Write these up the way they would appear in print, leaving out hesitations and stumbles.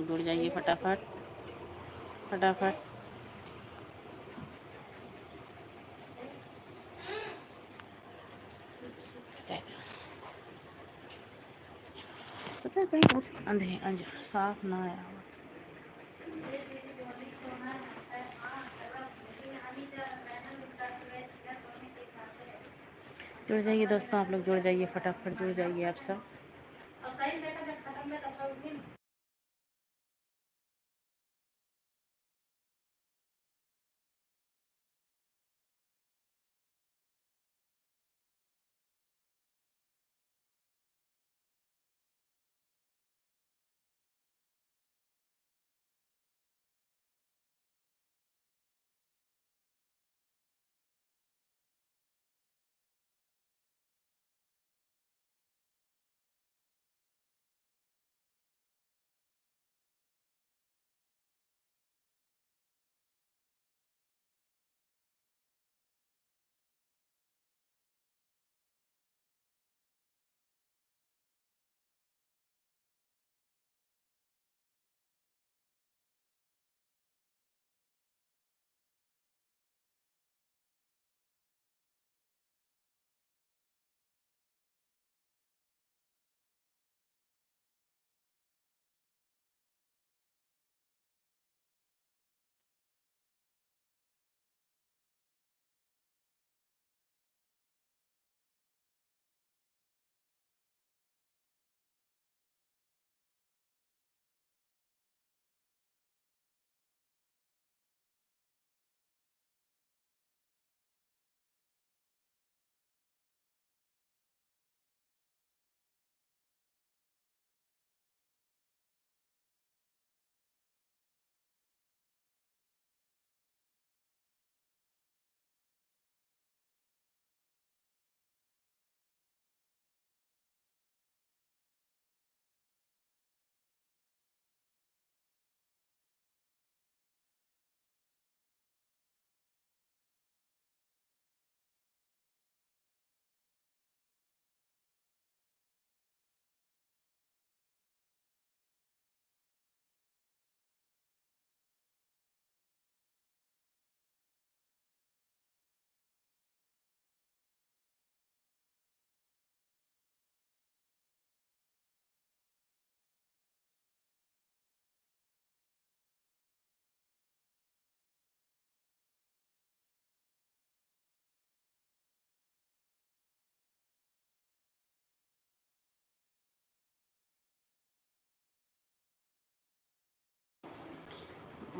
जुड़ जाइए फटाफट फटाफट। पता है कहीं अंधे साफ ना आया हो। जुड़ जाइए दोस्तों, आप लोग जुड़ जाइए फटाफट, जुड़ जाइए आप सब।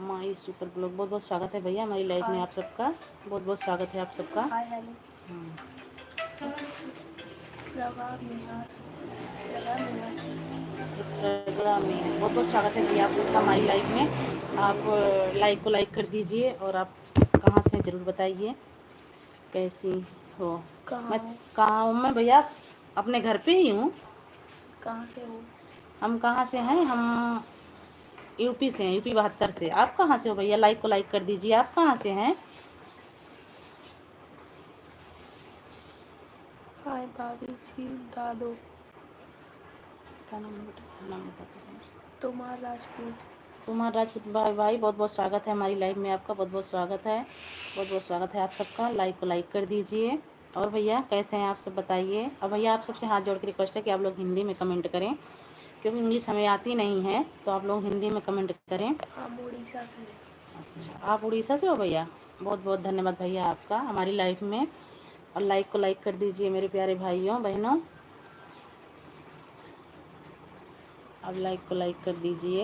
माई सुपर ब्लॉग, बहुत बहुत स्वागत है भैया हमारी लाइफ में आप सबका। बहुत बहुत स्वागत है आप सबका। बहुत बहुत स्वागत है भैया आप सबका हमारी लाइफ में। आप लाइक को लाइक कर दीजिए और आप कहाँ से ज़रूर बताइए कैसी हो। मैं कहाँ हूँ? मैं भैया अपने घर पे ही हूँ। कहाँ से हो? हम कहाँ से हैं? हम यूपी से हैं, यूपी 72 से। आप कहाँ से हो भैया? लाइक को लाइक कर दीजिए। आप कहाँ से हैं? हाय भाभी जी दादो। नाम बता। तुम्हार राजपूत। तुम्हारा राजपूत भाई बहुत बहुत स्वागत है हमारी लाइव में आपका। बहुत बहुत स्वागत है, बहुत बहुत स्वागत है आप सबका। लाइक को लाइक कर दीजिए। और भैया कैसे हैं आप सब बताइए। और भैया आप सबसे हाथ जोड़ के रिक्वेस्ट है कि आप लोग हिंदी में कमेंट करें, क्योंकि इंग्लिश हमें आती नहीं है, तो आप लोग हिंदी में कमेंट करें। हम उड़ीसा से। अच्छा, आप उड़ीसा से हो भैया? बहुत बहुत धन्यवाद भैया आपका हमारी लाइफ में। और लाइक को लाइक कर दीजिए मेरे प्यारे भाइयों बहनों। अब लाइक को लाइक कर दीजिए।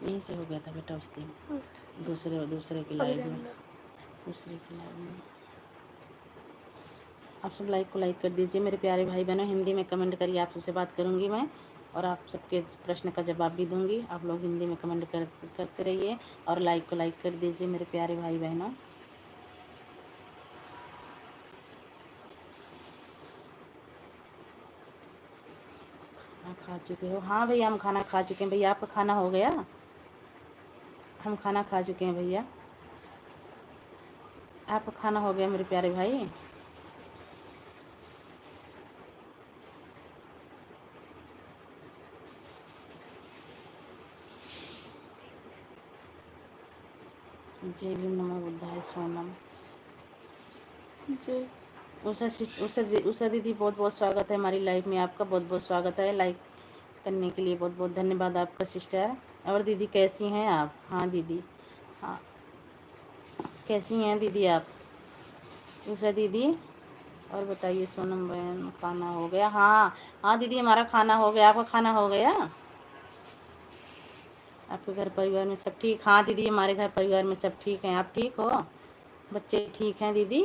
यहीं से हो गया था बेटा उस दिन, दूसरे की लाइव में, दूसरे की लाइव में। आप सब लाइक को लाइक कर दीजिए मेरे प्यारे भाई बहनों। हिंदी में कमेंट करिए, आप सबसे बात करूंगी मैं और आप सबके प्रश्न का जवाब भी दूंगी। आप लोग हिंदी में कमेंट करते रहिए और लाइक को लाइक कर दीजिए मेरे प्यारे भाई बहनों। खाना खा चुके हो? हाँ भैया हम खाना खा चुके हैं। भैया आपका खाना हो गया? हम खाना खा चुके हैं भैया। आपका खाना हो गया मेरे प्यारे भाई? जय भीम नमो बुद्धाय सोनम। जय उषा दीदी बहुत बहुत स्वागत है हमारी लाइव में, आपका बहुत बहुत स्वागत है। लाइक करने के लिए बहुत बहुत धन्यवाद आपका सिस्टर। और दीदी कैसी हैं आप? हाँ दीदी, हाँ कैसी हैं दीदी आप? उषा दीदी और बताइए सोनम बहन, खाना हो गया? हाँ हाँ दीदी हमारा खाना हो गया। आपका खाना हो गया? आपके घर परिवार में सब ठीक? हाँ दीदी हमारे घर परिवार में सब ठीक हैं। आप ठीक हो? बच्चे ठीक हैं दीदी?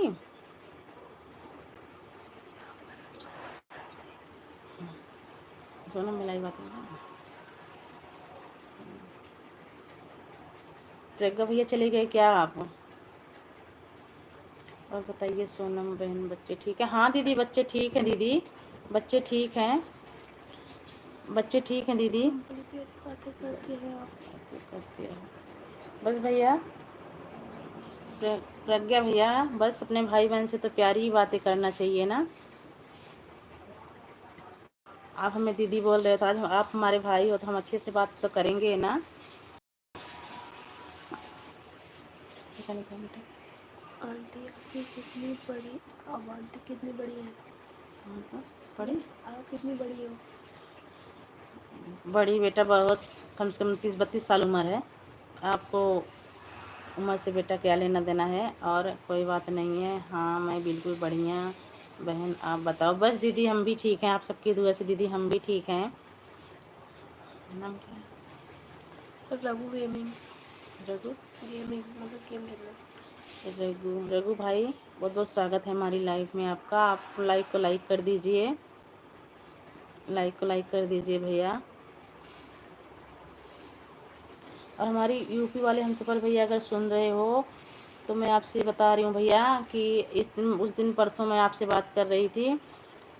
सोनम मिलाई बात नहीं। प्रज्ञा भैया चले गए क्या आप? और बताइए सोनम बहन, बच्चे ठीक है? हाँ दीदी बच्चे ठीक हैं दीदी, बच्चे ठीक हैं, बच्चे ठीक हैं दीदी। बड़ी प्यारी बातें करती हैं आप। करते हो बस भैया, प्रज्ञा भैया बस अपने भाई बहन से तो प्यारी ही बातें करना चाहिए ना। आप हमें दीदी बोल रहे हो तो आज आप हमारे भाई हो तो हम अच्छे से बात तो करेंगे ना। आंटी आपकी कितनी बड़ी, अब आंटी कितनी बड़ी है? बड़ी आप कितनी बड़ी हो? बड़ी बेटा बहुत, कम से कम 30-32 साल उम्र है। आपको उम्र से बेटा क्या लेना देना है? और कोई बात नहीं है। हाँ मैं बिल्कुल बढ़िया बहन, आप बताओ? बस दीदी हम भी ठीक हैं, आप सबकी दुआ से दीदी हम भी ठीक हैं। नाम क्या है? रघु गेमिंग। रघु गेमिंग मतलब गेम खेलना। रघु भाई बहुत बहुत स्वागत है हमारी लाइव में आपका। आप लाइक को लाइक कर दीजिए, लाइक को लाइक कर दीजिए भैया। और हमारी यूपी वाले हम सफ़र भैया अगर सुन रहे हो तो मैं आपसे बता रही हूँ भैया कि उस दिन परसों मैं आपसे बात कर रही थी।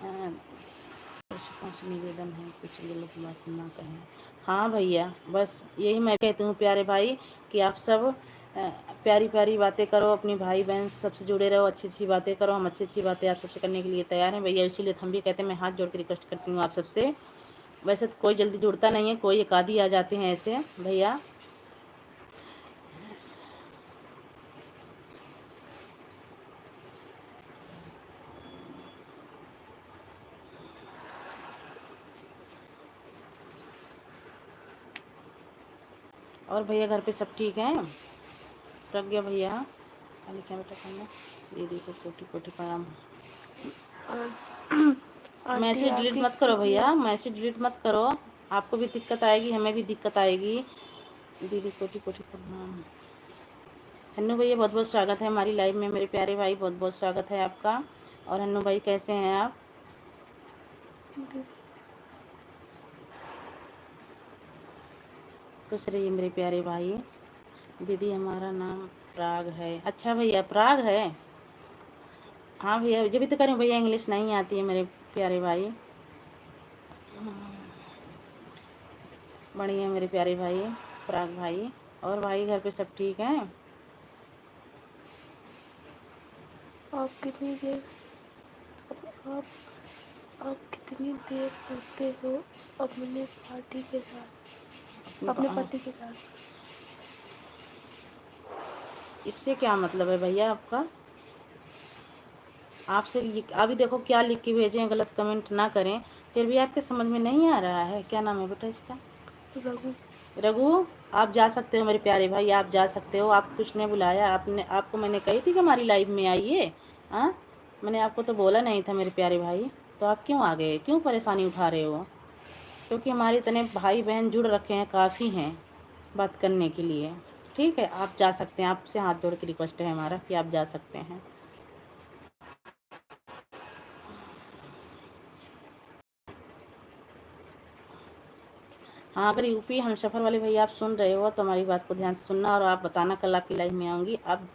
दर्शकों से निवेदन है कुछ गलत बात ना कहें। हाँ भैया बस यही मैं कहती हूँ प्यारे भाई कि आप सब प्यारी प्यारी बातें करो, अपनी भाई बहन सबसे जुड़े रहो, अच्छी अच्छी बातें करो। हम अच्छी अच्छी बातें आप सबसे करने के लिए तैयार हैं भैया, इसीलिए हम भी कहते हैं, मैं हाथ जोड़ के रिक्वेस्ट करती हूँ आप सबसे। वैसे तो कोई जल्दी जुड़ता नहीं है, कोई एक आधी आ जाते हैं ऐसे भैया। और भैया घर पे सब ठीक हैं? प्रज्ञा भैया खाली क्या बेटा खाना, दीदी को कोटि कोटि प्रणाम। आंटी मैसेज डिलीट आपकी मत करो कितनी? भैया, मैसेज डिलीट मत करो, आपको भी दिक्कत आएगी हमें भी दिक्कत आएगी। दीदी कोटि कोटि प्रणाम। हन्नू भैया बहुत बहुत स्वागत है हमारी लाइव में, मेरे प्यारे भाई बहुत बहुत स्वागत है आपका। और हन्नू भाई कैसे हैं आप? खुश रहिए मेरे प्यारे भाई। दीदी हमारा नाम प्राग है। अच्छा भैया प्राग है? हाँ भैया जब भी तो करें भैया, इंग्लिश नहीं आती है मेरे प्यारे भाई। बढ़िया मेरे प्यारे भाई प्राग भाई। और भाई घर पे सब ठीक हैं? आप कितनी देर आप आप कितनी देर करते हो अपने पार्टी के साथ, अपने पति के साथ? इससे क्या मतलब है भैया आपका? आपसे अभी देखो क्या लिख के भेजे हैं, गलत कमेंट ना करें। फिर भी आपके समझ में नहीं आ रहा है? क्या नाम है बेटा इसका? रघु। रघु आप जा सकते हो मेरे प्यारे भाई, आप जा सकते हो। आप कुछ ने बुलाया, आपने आपको मैंने कही थी कि हमारी लाइव में आइए। हाँ मैंने आपको तो बोला नहीं था मेरे प्यारे भाई, तो आप क्यों आ गए, क्यों परेशानी उठा रहे हो? क्योंकि हमारे इतने भाई बहन जुड़ रखे हैं, काफ़ी हैं बात करने के लिए। ठीक है आप जा सकते हैं, आपसे हाथ जोड़ के रिक्वेस्ट है हमारा कि आप जा सकते हैं। हाँ अगर यूपी हम सफ़र वाले भैया आप सुन रहे हो तो हमारी बात को ध्यान से सुनना और आप बताना, कल आपकी लाइव में आऊँगी। आप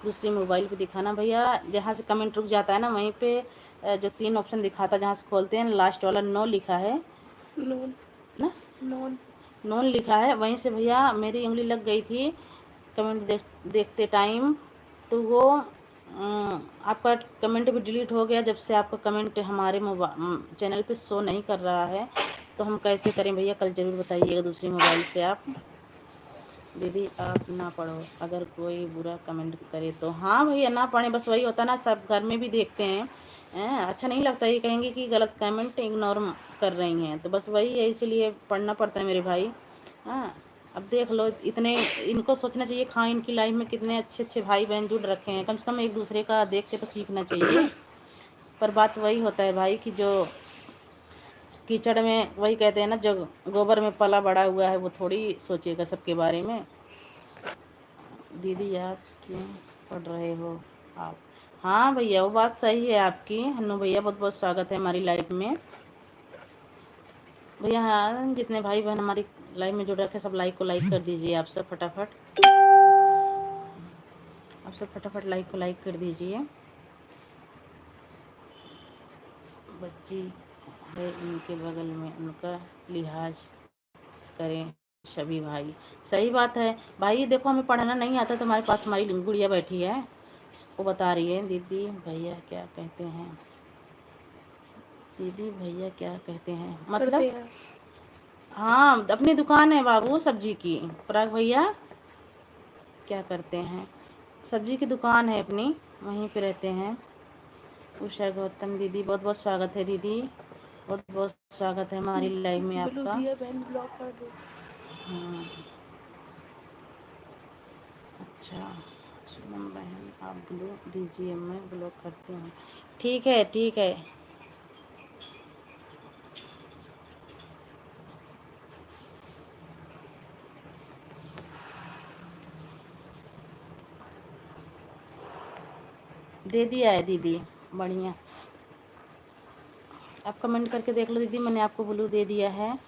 दूसरी मोबाइल पे दिखाना भैया, जहाँ से कमेंट रुक जाता है ना वहीं पे जो 3 ऑप्शन दिखाता है, जहाँ से खोलते हैं लास्ट वाला नो लिखा है नॉन ना, नॉन नोन लिखा है, वहीं से भैया मेरी उंगली लग गई थी कमेंट देखते टाइम, तो वो आपका कमेंट भी डिलीट हो गया। जब से आपका कमेंट हमारे चैनल पे शो नहीं कर रहा है तो हम कैसे करें भैया? कल ज़रूर बताइएगा दूसरी मोबाइल से आप। दीदी आप ना पढ़ो, अगर कोई बुरा कमेंट करे तो। हाँ भैया ना पढ़ें, बस वही होता ना, सब घर में भी देखते हैं। अच्छा नहीं लगता, ये कहेंगे कि गलत कमेंट इग्नोर कर रही हैं, तो बस वही है, इसीलिए पढ़ना पड़ता है मेरे भाई। हाँ अब देख लो, इतने इनको सोचना चाहिए, हाँ इनकी लाइफ में कितने अच्छे अच्छे भाई बहन जुड़ रखे हैं, कम से कम एक दूसरे का देख के तो सीखना चाहिए। पर बात वही होता है भाई कि जो कीचड़ में, वही कहते हैं ना, जो गोबर में पला बड़ा हुआ है वो थोड़ी सोचेगा सबके बारे में। दीदी आप क्यों पढ़ रहे हो आप? हाँ भैया वो बात सही है आपकी। हन्नू भैया बहुत बहुत स्वागत है हमारी लाइफ में। भैया हाँ, जितने भाई बहन हमारी लाइफ में जुड़ रखे सब लाइक को लाइक कर दीजिए आप सब फटाफट। आप सब फटाफट लाइक को लाइक कर दीजिए। बच्ची है इनके बगल में, उनका लिहाज करें सभी भाई। सही बात है भाई, देखो हमें पढ़ना नहीं आता तो हमारे पास हमारी गुड़िया बैठी है, वो बता रही है दीदी भैया क्या कहते हैं। दीदी भैया क्या कहते हैं मतलब? करते हैं। हाँ अपनी दुकान है बाबू सब्जी की। पराग भैया क्या करते हैं? सब्जी की दुकान है अपनी, वहीं पे रहते हैं। उषा गौतम दीदी बहुत बहुत स्वागत है दीदी, बहुत बहुत स्वागत है हमारी लाइफ में ब्लू आपका। दिया बहन ब्लॉक कर दो। हाँ अच्छा सुमन बहन आप ब्लू दीजिए, मैं ब्लॉक करती हूँ। ठीक है ठीक है। दे दिया है दीदी, बढ़िया। आप कमेंट करके देख लो दीदी, मैंने आपको ब्लू दे दिया है।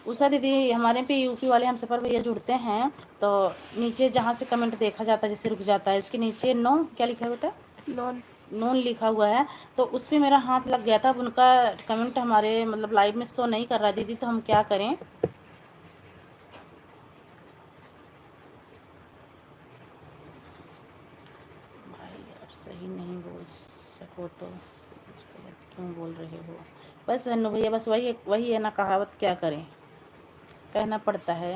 उषा दीदी हमारे पे यूपी वाले हम सफ़र भैया जुड़ते हैं तो नीचे जहाँ से कमेंट देखा जाता है, जैसे रुक जाता है, उसके नीचे नो क्या लिखा है बेटा? नॉन। नोन लिखा हुआ है, तो उस पर मेरा हाथ लग गया था। अब उनका कमेंट हमारे मतलब लाइव में शो नहीं कर रहा दीदी, तो हम क्या करें? भाई आप सही नहीं बोल सको तो कुछ गलत क्यों बोल रहे हो? बस हन्नू भैया बस वही है ना कहावत, क्या करें, कहना पड़ता है।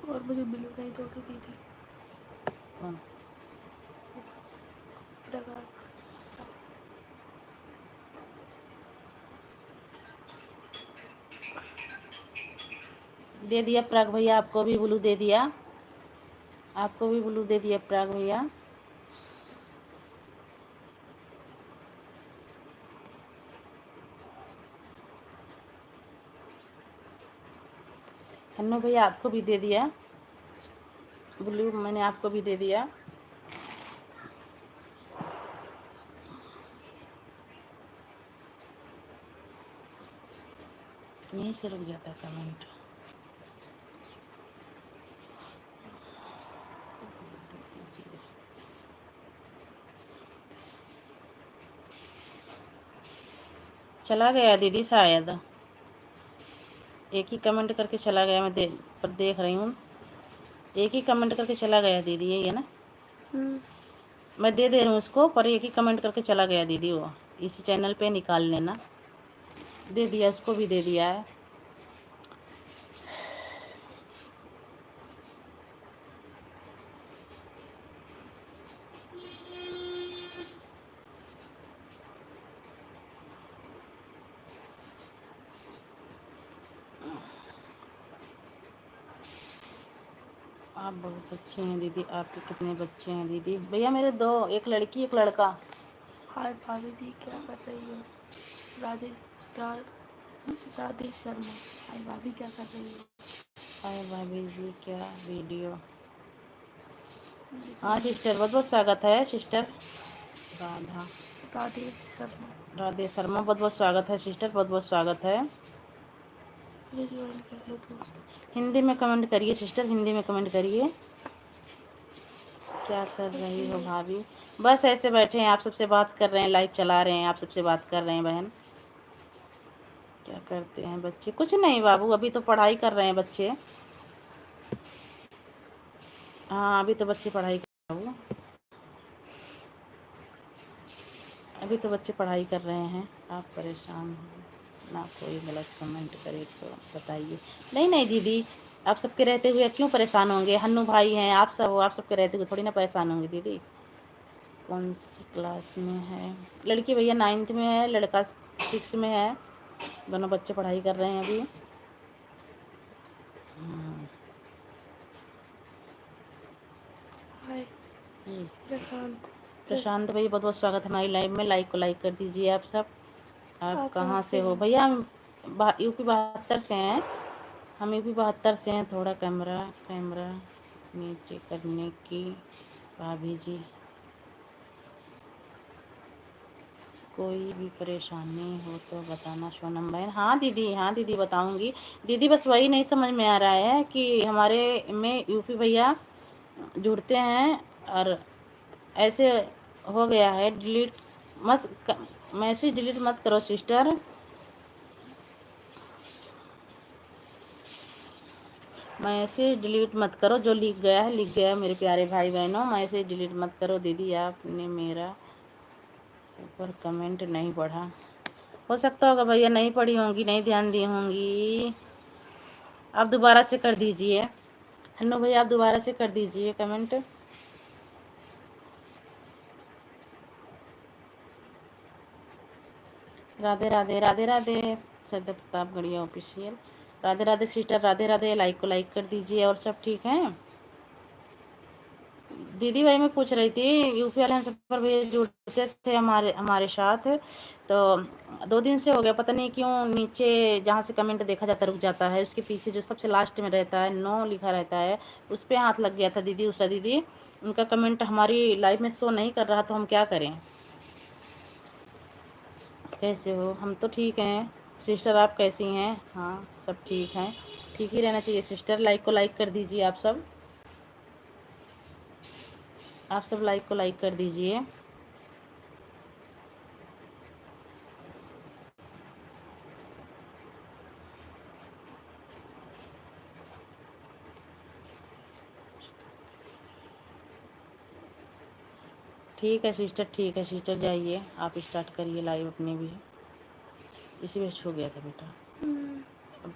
और मुझे ब्लू नहीं दोगे दीदी? कौन? प्रकार। दे दिया प्राग भैया, आपको भी ब्लू दे दिया, आपको भी ब्लू दे दिया प्राग भैया। हन्नू भैया आपको भी दे दिया ब्लू, मैंने आपको भी दे दिया। यहीं से रुक जाता है कमेंट। चला गया दीदी शायद, एक ही कमेंट करके चला गया, मैं देख रही हूँ, एक ही कमेंट करके चला गया दीदी, यही है ना? मैं दे रही हूँ उसको, पर एक ही कमेंट करके चला गया दीदी, वो इसी चैनल पे निकाल लेना। दे दिया, उसको भी दे दिया है। आप बहुत अच्छे हैं दीदी, आपके कितने बच्चे हैं दीदी? भैया मेरे दो, एक लड़की एक लड़का। हाय भाभी जी क्या कर रही हो? राधे राधे शर्मा। हाय भाभी क्या कर रही हो? हाय भाभी जी क्या वीडियो? हाँ सिस्टर बहुत बहुत स्वागत है सिस्टर राधा राधे शर्मा। राधे शर्मा, बहुत बहुत स्वागत है सिस्टर, बहुत बहुत स्वागत है। मुझे ज्वाइन कर लो दोस्त। हिंदी में कमेंट करिए सिस्टर, हिंदी में कमेंट करिए। क्या कर रही हो भाभी? बस ऐसे बैठे हैं, आप सबसे बात कर रहे हैं, लाइव चला रहे हैं, आप सबसे बात कर रहे हैं बहन। क्या करते हैं बच्चे? कुछ नहीं बाबू, अभी तो पढ़ाई कर रहे हैं बच्चे। हाँ अभी तो बच्चे पढ़ाई कर रहे हैं बाबू। अभी तो बच्चे पढ़ाई कर रहे हैं, आप परेशान हो ना, कोई गलत कमेंट करे तो बताइए। नहीं नहीं दीदी, आप सबके रहते हुए क्यों परेशान होंगे? हन्नू भाई हैं, आप सब हो, आप सबके रहते हुए थोड़ी ना परेशान होंगे दीदी। कौन सी क्लास में है? लड़की भैया 9th में है, लड़का 6 में है। दोनों बच्चे पढ़ाई कर रहे हैं अभी। हाय हम्म। प्रशांत। प्रशांत भैया बहुत बहुत स्वागत है हमारी लाइव में। लाइक को लाइक कर दीजिए आप सब। आप कहाँ से हो भैया? हम यूपी 72 से हैं। हम यूपी 72 से हैं। थोड़ा कैमरा नीचे करने की भाभी जी, कोई भी परेशानी हो तो बताना सोनम बहन। हाँ दीदी, हाँ दीदी बताऊंगी दीदी। बस वही नहीं समझ में आ रहा है कि हमारे में यूपी भैया जुड़ते हैं और ऐसे हो गया है। डिलीट मत, मैसेज डिलीट मत करो सिस्टर। मैसेज डिलीट मत करो, जो लिख गया है लिख गया है मेरे प्यारे भाई बहनों। मैसेज डिलीट मत करो दीदी। आपने मेरा ऊपर कमेंट नहीं पढ़ा, हो सकता होगा भैया नहीं पढ़ी होंगी, नहीं ध्यान दी होंगी। आप दोबारा से कर दीजिए हन्नू भैया, आप दोबारा से कर दीजिए comment. Radhe Radhe, Radhe Radhe Sardar Pratapgarhiya official. Radhe Radhe sister, Radhe Radhe. Like को लाइक कर दीजिए। और सब ठीक हैं दीदी? भाई मैं पूछ रही थी, यूपी वाले हम सफ़र भैया जुड़ते थे हमारे हमारे साथ, तो 2 दिन से हो गया, पता नहीं क्यों नीचे जहाँ से कमेंट देखा जाता रुक जाता है। उसके पीछे जो सबसे लास्ट में रहता है, नो लिखा रहता है, उस पर हाथ लग गया था दीदी। उषा दीदी, उनका कमेंट हमारी लाइव में शो नहीं कर रहा, तो हम क्या करें? कैसे हो? हम तो ठीक हैं सिस्टर, आप कैसी हैं? हाँ सब ठीक हैं, ठीक ही रहना चाहिए सिस्टर। लाइक को लाइक कर दीजिए आप सब। आप सब लाइक को लाइक कर दीजिए। ठीक है सिस्टर, ठीक है सिस्टर, जाइए आप स्टार्ट करिए लाइव अपने भी। इसी में छू गया था बेटा, अब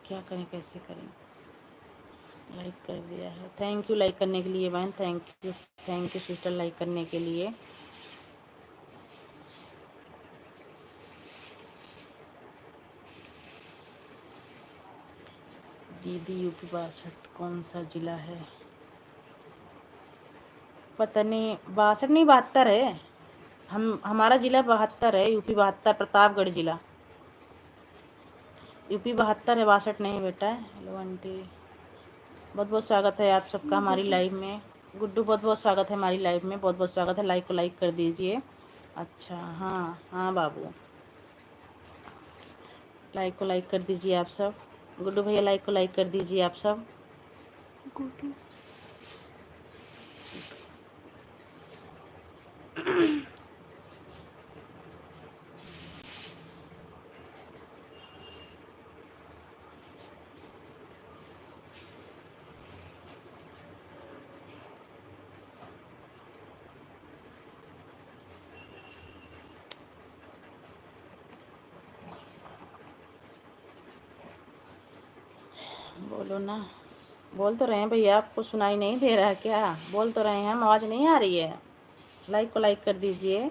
क्या करें, कैसे करें? लाइक कर दिया है, थैंक यू लाइक करने के लिए बहन, थैंक यू सिस्टर लाइक करने के लिए। दीदी यूपी 62 कौन सा जिला है? पता नहीं, 62 नहीं 72 है। हमारा ज़िला 72 है, यूपी 72 प्रतापगढ़ ज़िला। यूपी 72 है, 62 नहीं बेटा। हेलो आंटी, बहुत बहुत स्वागत है आप सबका हमारी लाइव में। गुड्डू बहुत बहुत स्वागत है हमारी लाइव में, बहुत बहुत स्वागत है। लाइक को लाइक कर दीजिए। अच्छा हाँ हाँ बाबू, लाइक को लाइक कर दीजिए आप सब। गुड्डू भैया लाइक को लाइक कर दीजिए आप सब। गुड्डू बोलो ना, बोल तो रहे हैं भैया, आपको सुनाई नहीं दे रहा क्या? बोल तो रहे हैं हम, आवाज़ नहीं आ रही है? लाइक को लाइक कर दीजिए।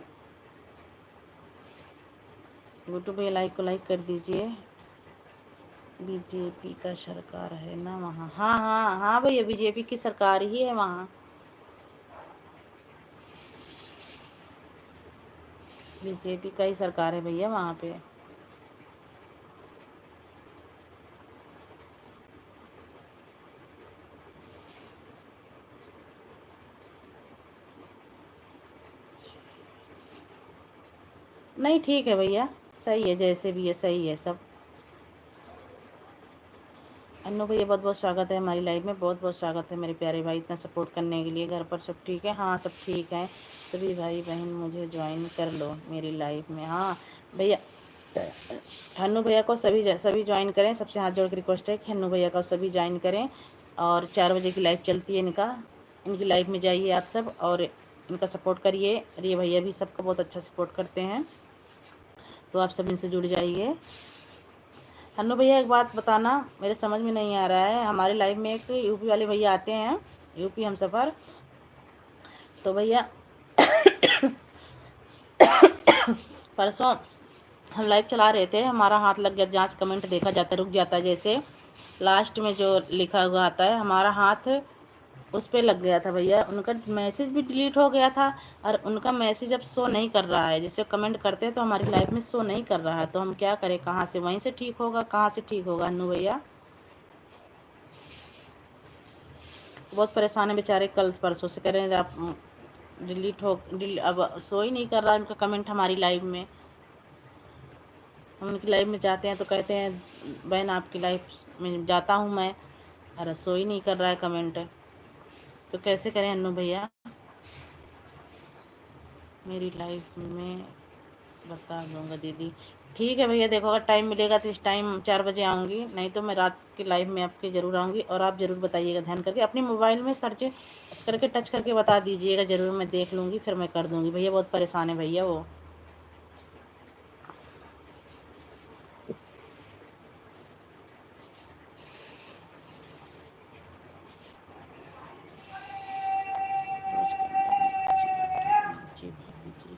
गुड्डू भैया लाइक को लाइक कर दीजिए। बीजेपी का सरकार है ना वहाँ? हाँ हाँ हाँ भैया, बीजेपी की सरकार ही है वहाँ। बीजेपी का ही सरकार है भैया वहाँ पे। नहीं ठीक है भैया, सही है, जैसे भी है सही है सब। अन्नू भैया बहुत बहुत स्वागत है हमारी लाइव में, बहुत बहुत स्वागत है मेरे प्यारे भाई, इतना सपोर्ट करने के लिए। घर पर सब ठीक है? हाँ सब ठीक है। सभी भाई बहन मुझे ज्वाइन कर लो मेरी लाइव में। हाँ भैया, हन्नू भैया को सभी ज्वाइन करें। सबसे हाथ जोड़ के रिक्वेस्ट है कि हन्नू भैया को सभी ज्वाइन करें। और 4 बजे की लाइव चलती है इनकी लाइव में जाइए आप सब। और इनका सपोर्ट करिए। और ये भैया भी सबका बहुत अच्छा सपोर्ट करते हैं, तो आप सब इनसे जुड़ जाइए। हन्नू भैया एक बात बताना, मेरे समझ में नहीं आ रहा है, हमारे लाइव में एक यूपी वाले भैया आते हैं, यूपी हम सफ़र, तो भैया परसों हम लाइव चला रहे थे, हमारा हाथ लग गया, जहाँ से कमेंट देखा जाता है रुक जाता है, जैसे लास्ट में जो लिखा हुआ आता है हमारा हाथ उस पर लग गया था भैया। उनका मैसेज भी डिलीट हो गया था और उनका मैसेज अब शो नहीं कर रहा है। जैसे कमेंट करते हैं तो हमारी लाइफ में शो नहीं कर रहा है, तो हम क्या करें, कहाँ से, वहीं से ठीक होगा, कहाँ से ठीक होगा अन्नू भैया। बहुत परेशान है बेचारे, कल परसों से कह रहे हैं आप अब शो ही नहीं कर रहा है उनका कमेंट हमारी लाइव में। हम उनकी लाइव में जाते हैं तो कहते हैं बहन आपकी लाइव में जाता हूँ मैं, अरे शो ही नहीं कर रहा है कमेंट, तो कैसे करें अन्नू भैया। मेरी लाइफ में बता दूंगा दीदी। ठीक है भैया, देखो अगर टाइम मिलेगा तो इस टाइम 4 बजे आऊँगी, नहीं तो मैं रात की लाइव में आपके ज़रूर आऊँगी। और आप ज़रूर बताइएगा, ध्यान करके अपने मोबाइल में सर्च करके टच करके बता दीजिएगा, ज़रूर मैं देख लूँगी, फिर मैं कर दूँगी। भैया बहुत परेशान है भैया वो। जी भाभी जी,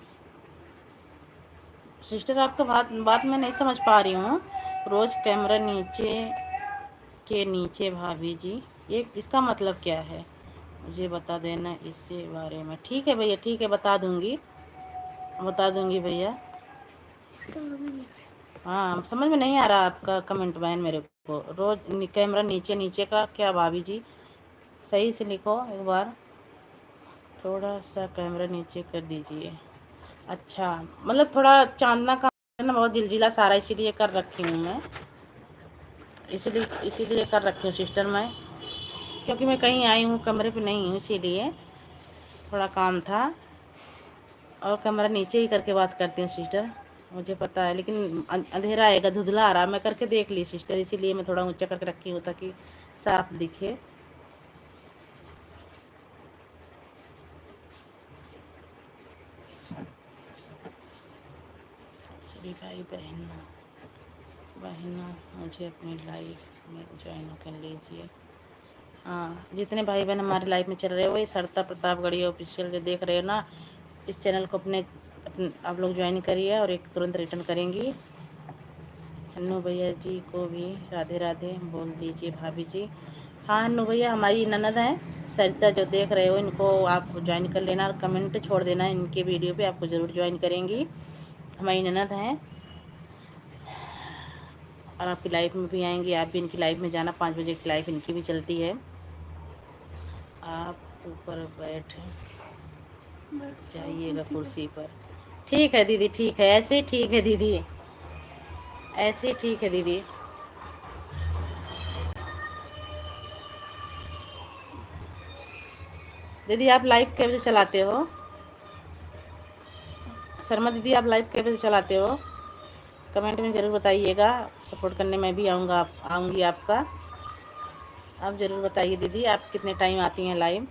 सिस्टर आपका बात मैं नहीं समझ पा रही हूँ। रोज़ कैमरा नीचे के नीचे भाभी जी, ये इसका मतलब क्या है, मुझे बता देना इसके बारे में। ठीक है भैया, ठीक है, बता दूँगी भैया। हाँ समझ में नहीं आ रहा आपका कमेंट बहन मेरे को। रोज़ कैमरा नीचे नीचे का क्या भाभी जी, सही से लिखो एक बार, थोड़ा सा कैमरा नीचे कर दीजिए। अच्छा, मतलब थोड़ा चांदना का ना बहुत जिलजिला सारा, इसीलिए कर रखी हूँ मैं, इसीलिए कर रखी हूँ सिस्टर मैं, क्योंकि मैं कहीं आई हूँ, कमरे पे नहीं हूँ, इसीलिए थोड़ा काम था। और कैमरा नीचे ही करके बात करती हूँ सिस्टर, मुझे पता है, लेकिन अंधेरा आएगा, धुंधला आ रहा, मैं करके देख ली सिस्टर, इसीलिए मैं थोड़ा ऊंचा करके रखी हूँ ताकि साफ दिखे। सभी भाई बहनों मुझे अपनी लाइफ में ज्वाइन कर लीजिए। हाँ, जितने भाई बहन हमारे लाइफ में चल रहे हो, वही सरता प्रतापगढ़ी ऑफिशियल जो देख रहे हो ना, इस चैनल को अपने आप लोग ज्वाइन करिए और एक तुरंत रिटर्न करेंगी। हन्नू भैया जी को भी राधे राधे बोल दीजिए भाभी जी। हाँ हन्नू भैया हमारी ननद हैं सरिता, जो देख रहे हो, इनको आप ज्वाइन कर लेना और कमेंट छोड़ देना इनके वीडियो पे, आपको ज़रूर ज्वाइन करेंगी। हमारी ननद हैं और आपकी लाइफ में भी आएंगी, आप भी इनकी लाइफ में जाना। 5 बजे की लाइफ इनकी भी चलती है। आप ऊपर बैठ जाइएगा कुर्सी पर। ठीक है दीदी, ठीक है, ऐसे ही ठीक है दीदी, ऐसे ही ठीक है दीदी। दीदी आप लाइव कै बजे चलाते हो? शर्मा दीदी आप लाइव कै बजे चलाते हो? कमेंट में ज़रूर बताइएगा, सपोर्ट करने मैं भी आऊँगी आपका। आप ज़रूर बताइए दीदी आप कितने टाइम आती हैं लाइव।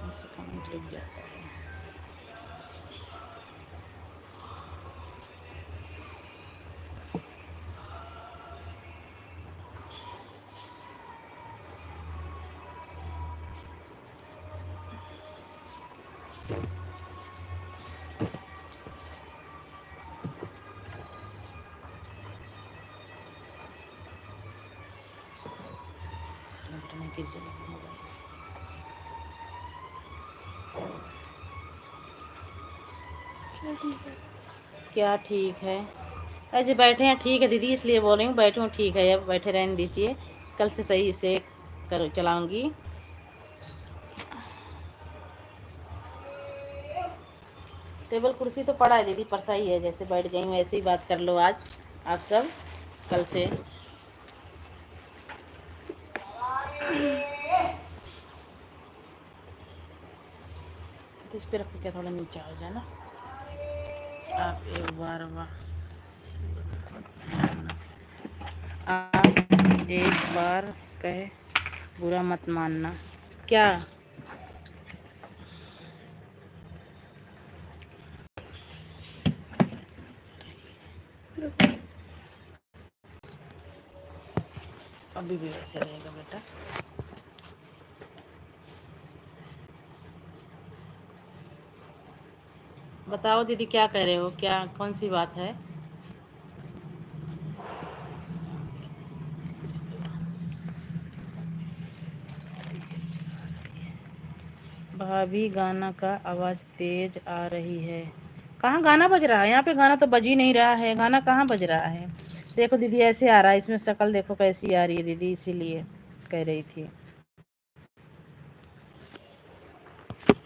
ऐसे कमेंट लिख जाता है। में गिर जाएगा मोबाइल। क्या ठीक है, अजय बैठे हैं, ठीक है दीदी, इसलिए बोल रही हूँ बैठे हूँ, ठीक है, अब बैठे रहने दीजिए, कल से सही से कर चलाऊँगी। टेबल कुर्सी तो पड़ा है दीदी, परसा ही है, जैसे बैठ गई हूँ ऐसे ही बात कर लो आज आप सब, कल से। तो इस पर रख के क्या थोड़ा नीचा हो जाए ना, आप एक बार आप एक बार कहे बुरा मत मानना। क्या? अभी भी वैसे रहेगा बेटा। बताओ दीदी, क्या कह रहे हो? क्या, कौन सी बात है? भाभी, गाना का आवाज़ तेज आ रही है। कहाँ गाना बज रहा है? यहाँ पे गाना तो बज ही नहीं रहा है। गाना कहाँ बज रहा है? देखो दीदी, ऐसे आ रहा है, इसमें शक्ल देखो कैसी आ रही है दीदी, इसीलिए कह रही थी।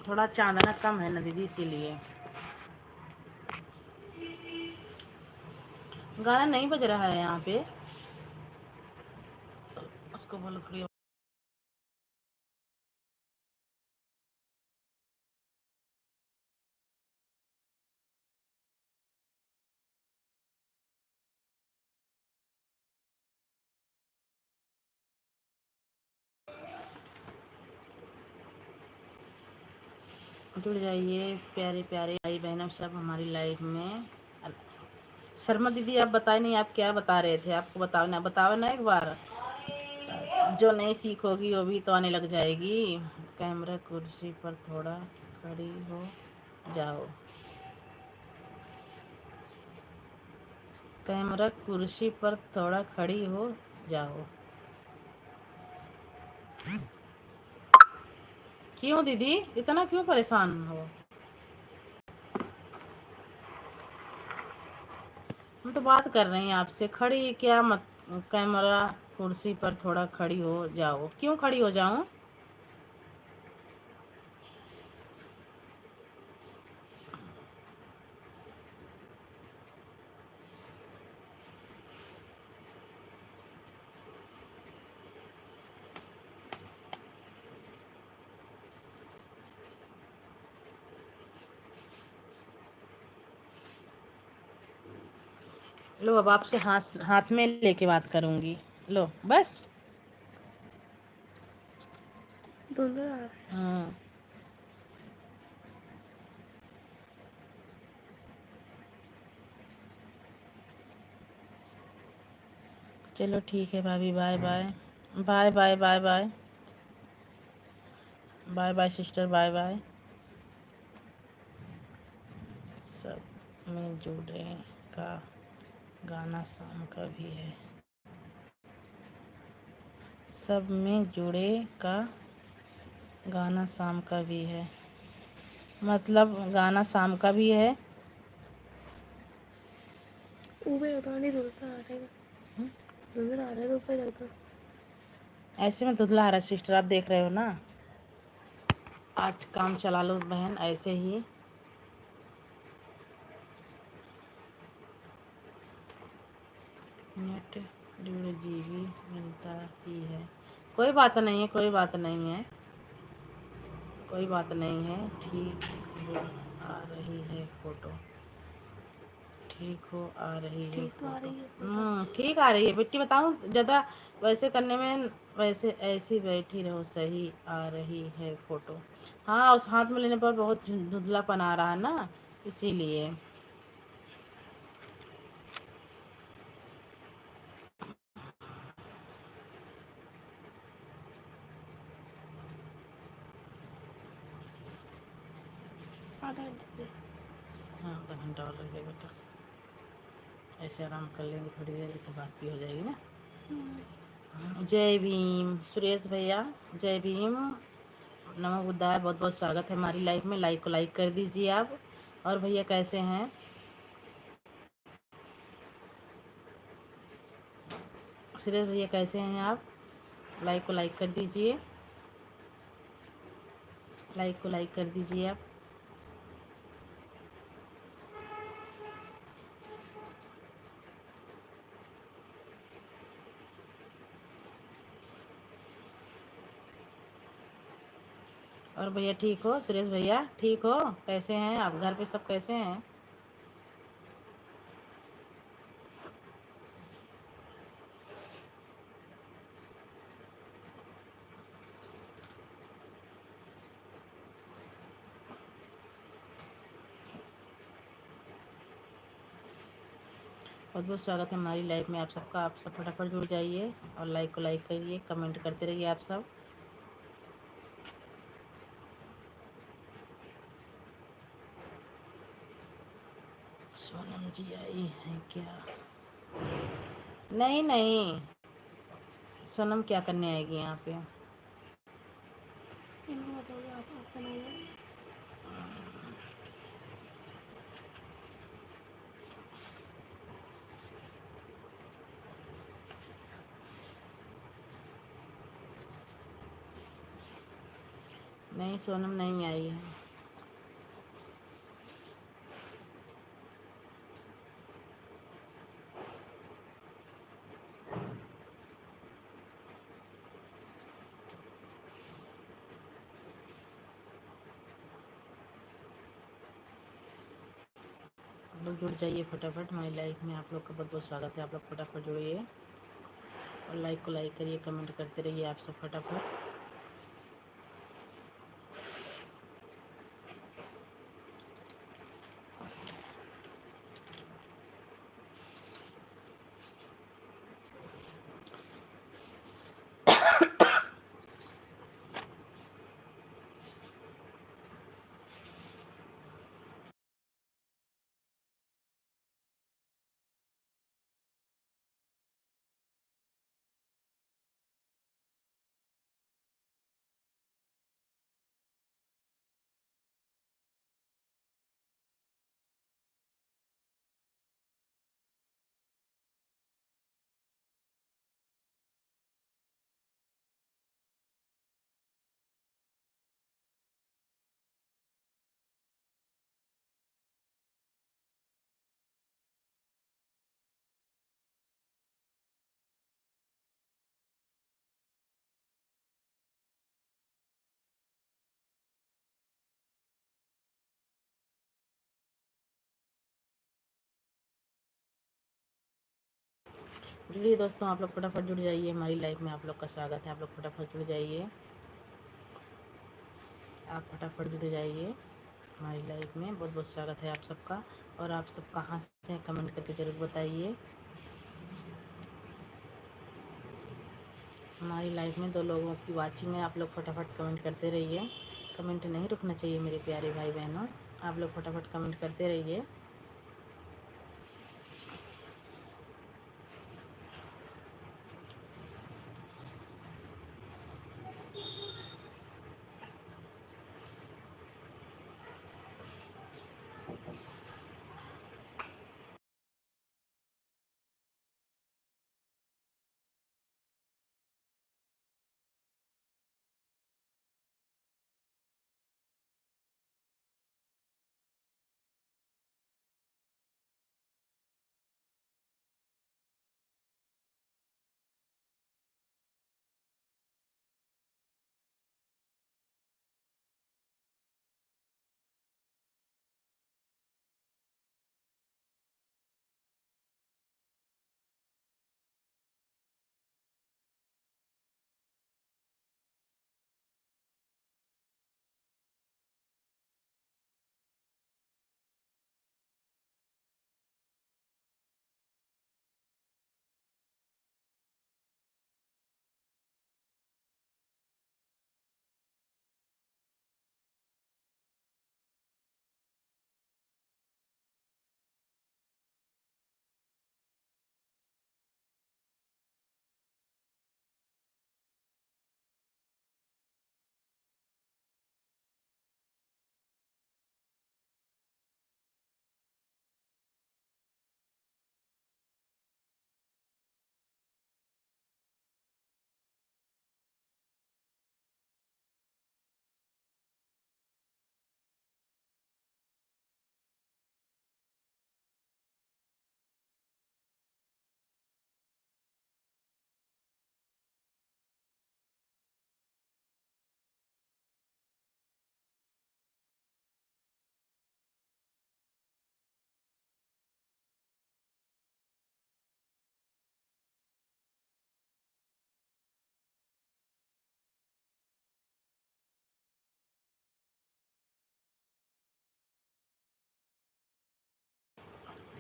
थोड़ा चांदना कम है ना दीदी, इसीलिए। गाना नहीं बज रहा है यहाँ पे। उसको बोलो थोड़ी। जुड़ जाइए प्यारे प्यारे भाई बहनों सब हमारी लाइफ में। शर्मा दीदी, आप बताए नहीं, आप क्या बता रहे थे? आपको बताओ ना एक बार। जो नहीं सीखोगी वो भी तो आने लग जाएगी। कैमरा कुर्सी पर थोड़ा खड़ी हो जाओ। कैमरा कुर्सी पर थोड़ा खड़ी हो जाओ। क्यों दीदी, इतना क्यों परेशान हो? हम तो बात कर रहे हैं आपसे। खड़ी क्या मत, कैमरा कुर्सी पर थोड़ा खड़ी हो जाओ। क्यों खड़ी हो जाऊं? लो, अब आपसे हाथ हाथ में लेके बात करूंगी। लो बस। धुंधला आ रहा है। हाँ, चलो ठीक है भाभी, bye bye. Bye bye bye bye. Bye bye sister, bye bye. सब में जुड़े का गाना शाम का भी है। सब में जुड़े का गाना शाम का भी है। मतलब गाना शाम का भी है। ऊपर होता नहीं, धुंधला आ रहेगा। धुंधला आ रहा है तो ऊपर जाता। ऐसे में धुंधला आ रहा है सिस्टर, आप देख रहे हो ना। आज काम चला लो बहन, ऐसे ही। नेट 1.5 GB मिलता ही है। कोई बात नहीं है, कोई बात नहीं है, कोई बात नहीं है। ठीक हो आ रही है फोटो। ठीक हो आ रही है ठीक तो आ फोटो। रही है फोटो। ठीक आ रही है बेटी। बताऊँ ज़्यादा वैसे करने में, वैसे ऐसी बैठी रहो, सही आ रही है फोटो। हाँ, उस हाथ में लेने पर बहुत धुंधलापन आ रहा है ना, इसीलिए। आधा घंटे। हाँ, आधा घंटा और लग जाएगा बेटा। ऐसे आराम कर लेंगे थोड़ी देर, इससे बात भी हो जाएगी ना। जय भीम सुरेश भैया, जय भीम। नमो बुद्धाय। बहुत बहुत स्वागत है हमारी लाइफ में। लाइक को लाइक कर दीजिए आप। और भैया कैसे हैं? सुरेश भैया कैसे हैं आप? लाइक को लाइक कर दीजिए। लाइक को लाइक कर दीजिए आप। और भैया ठीक हो? सुरेश भैया ठीक हो? कैसे हैं आप? घर पे सब कैसे हैं? बहुत बहुत स्वागत है हमारी लाइव में आप सबका। आप सब फटाफट जुड़ जाइए और लाइक को लाइक करिए, कमेंट करते रहिए आप सब। सोनम जी आई हैं क्या? नहीं नहीं, सोनम क्या करने आएगी यहाँ पे? इनको बताओगे आप ओपन हो गया। नहीं, सोनम नहीं आई है। आप लोग जुड़ जाइए फटाफट हमारी लाइव में। आप लोग का बहुत बहुत स्वागत है। आप लोग फटाफट जुड़िए और लाइक को लाइक करिए, कमेंट करते रहिए आप सब फटाफट। जुड़िए दोस्तों, आप लोग फटाफट जुड़ जाइए हमारी लाइव में। आप लोग का स्वागत है। आप लोग फटाफट जुड़ जाइए, आप फटाफट जुड़ जाइए हमारी लाइव में। बहुत बहुत स्वागत है आप सबका। और आप सब कहाँ से हैं कमेंट करके ज़रूर बताइए। हमारी लाइव में 2 लोगों की वाचिंग है। आप लोग फटाफट कमेंट करते रहिए। कमेंट नहीं रुकना चाहिए मेरे प्यारे भाई बहनों। आप लोग फटाफट कमेंट करते रहिए।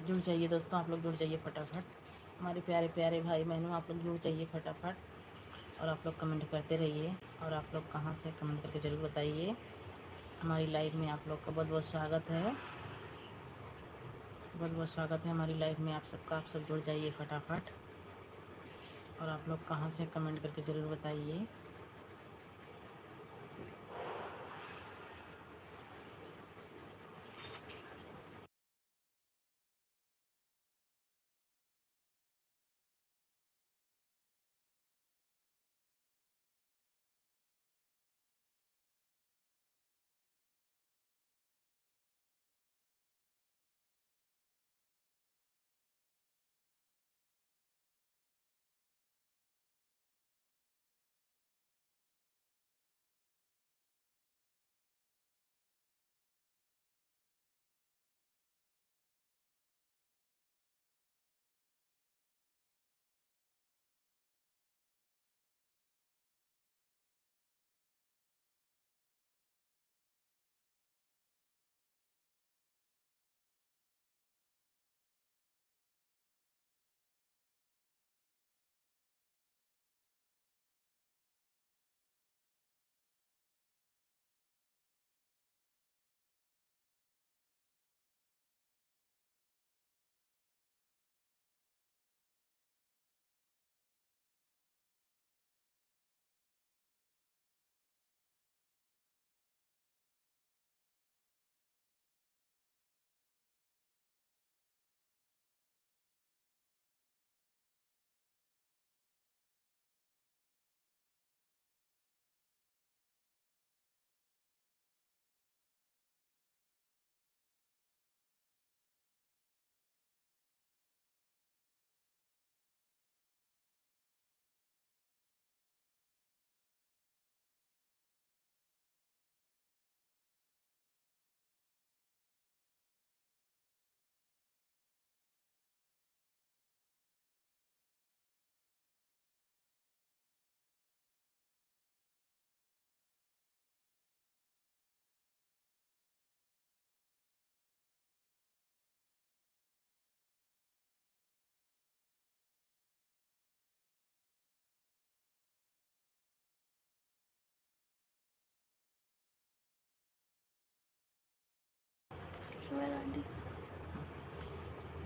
जुड़ जाइए दोस्तों, आप लोग जुड़ जाइए फटाफट। हमारे प्यारे प्यारे भाई बहनों, आप लोग जुड़ जाइए फटाफट। और आप लोग कमेंट करते रहिए। और आप लोग कहाँ से कमेंट करके ज़रूर बताइए। हमारी लाइव में आप लोग का बहुत बहुत स्वागत है, बहुत बहुत स्वागत है हमारी लाइव में आप सबका। आप सब जुड़ जाइए फटाफट। और आप लोग कहाँ से कमेंट करके ज़रूर बताइए।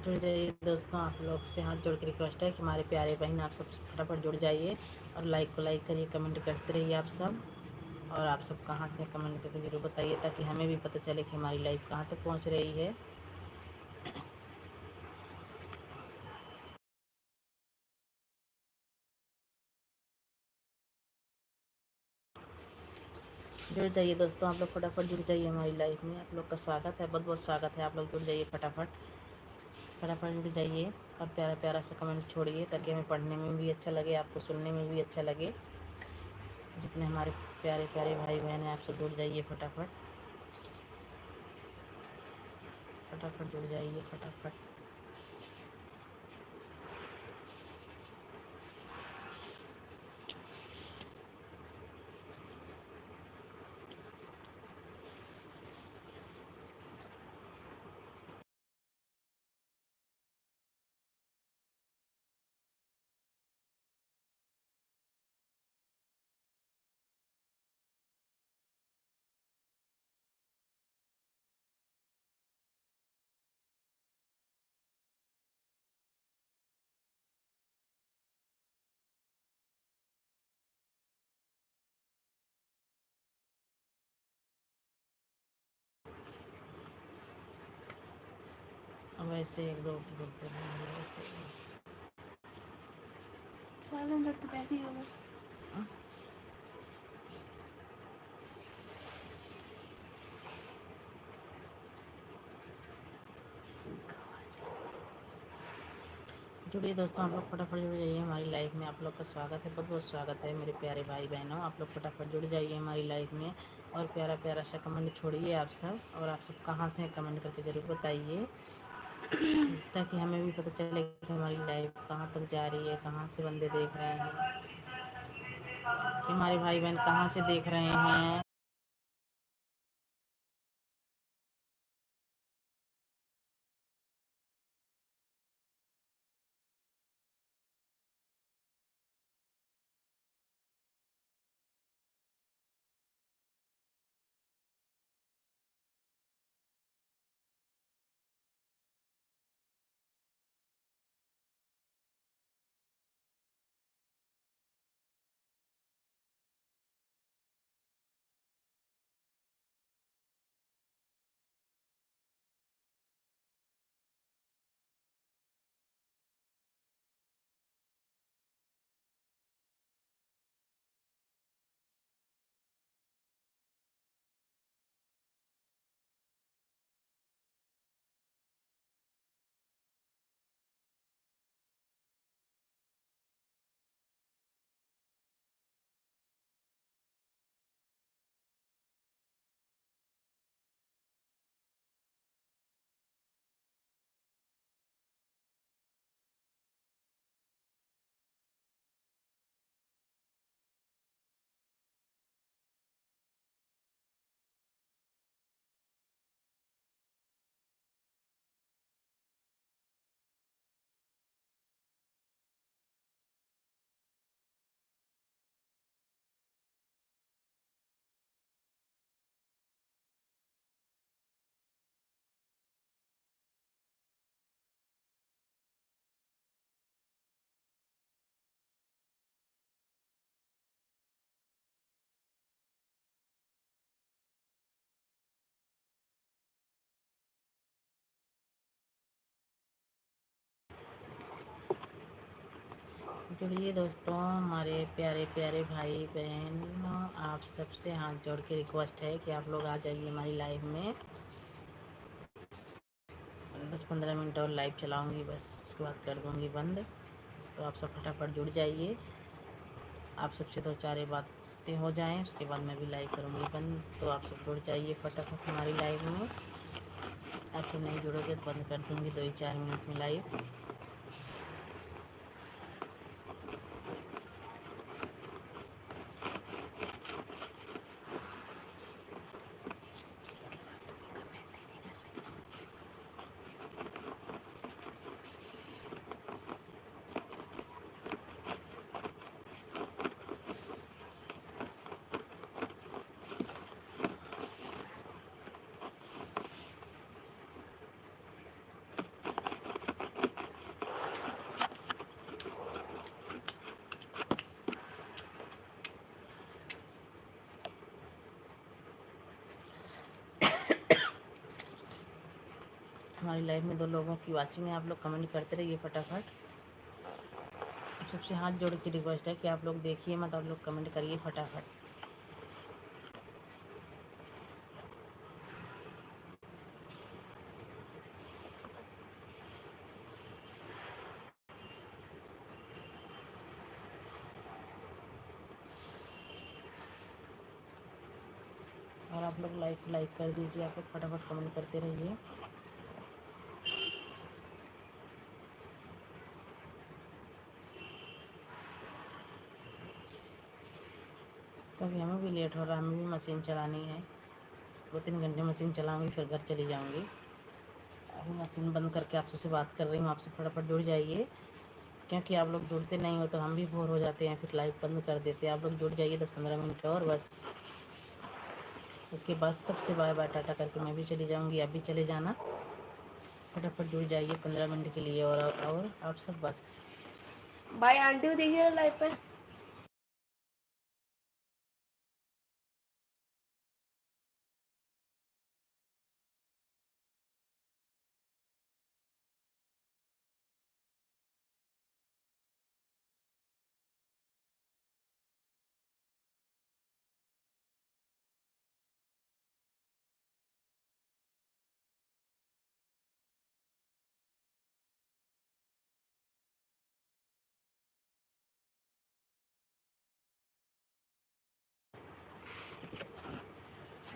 जुड़ जाइए दोस्तों, आप लोग से हाथ जोड़ के रिक्वेस्ट है कि हमारे प्यारे बहन आप सब फटाफट जुड़ जाइए। और लाइक को लाइक करिए, कमेंट करते रहिए आप सब। और आप सब कहाँ से कमेंट करके ज़रूर बताइए, ताकि हमें भी पता चले कि हमारी लाइफ कहाँ तक पहुँच रही है। जुड़ जाइए दोस्तों, आप लोग फटाफट जुड़ जाइए हमारी लाइफ में। आप लोग का स्वागत है, बहुत बहुत स्वागत है। आप लोग जुड़ जाइए फटाफट, फटाफट जुड़ जाइए। और प्यारा प्यारा सा कमेंट छोड़िए, ताकि हमें पढ़ने में भी अच्छा लगे, आपको सुनने में भी अच्छा लगे। जितने हमारे प्यारे प्यारे भाई बहन हैं, आप सब जुड़ जाइए फटाफट, फटाफट जुड़ जाइए फटाफट। अब ऐसे एक दो बोलते रहेंगे ऐसे। सिलेंडर तो बैग ही होगा। जुड़िए दोस्तों, आप लोग फटाफट जुड़ जाइए हमारी लाइफ में। आप लोग का स्वागत है, बहुत बहुत स्वागत है मेरे प्यारे भाई बहनों। आप लोग फटाफट जुड़ जाइए हमारी लाइफ में। और प्यारा प्यारा सा कमेंट छोड़िए आप सब। और आप सब कहाँ से कमेंट करके ज़रूर बताइए, ताकि हमें भी पता चले कि हमारी लाइफ कहाँ तक जा रही है, कहाँ से बंदे देख रहे हैं, कि हमारे भाई बहन कहाँ से देख रहे हैं। जुड़िए दोस्तों, हमारे प्यारे प्यारे भाई बहनों, आप सबसे हाथ जोड़ के रिक्वेस्ट है कि आप लोग आ जाइए हमारी लाइव में। 10-15 मिनट और लाइव चलाऊंगी, बस उसके बाद कर दूंगी बंद। तो आप सब फटाफट जुड़ जाइए। आप सबसे दो चार बातें हो जाएं, उसके बाद मैं भी लाइव करूंगी बंद। तो आप सब जुड़ जाइए फटाफट हमारी लाइव में। आप सब नहीं जुड़ोगे तो बंद कर दूंगी 2 ही 4 मिनट में लाइव। हमारी लाइव में 2 लोगों की वाचिंग है। आप लोग कमेंट करते रहिए फटाफट। सबसे हाथ जोड़ के रिक्वेस्ट है कि आप लोग देखिए मत, आप लोग कमेंट करिए फटाफट। और आप लोग लाइक कर दीजिए। आप लोग फटाफट कमेंट करते रहिए। क्योंकि हमें भी लेट हो रहा है, हमें भी मशीन चलानी है। 2-3 घंटे मशीन चलाऊंगी, फिर घर चली जाऊंगी। अभी मशीन बंद करके आप सबसे बात कर रही हूँ। आप सब फटाफट जुड़ जाइए, क्योंकि आप लोग जुड़ते नहीं हो तो हम भी बोर हो जाते हैं, फिर लाइव बंद कर देते हैं। आप लोग जुड़ जाइए 10-15 मिनट और बस। उसके बाद सबसे बाय बाय टाटा करके मैं भी चली जाऊंगी, आप भी चले जाना। फटाफट जुड़ जाइए 15 मिनट के लिए। और आप सब बस। भाई आंटी को देखिए लाइव पे।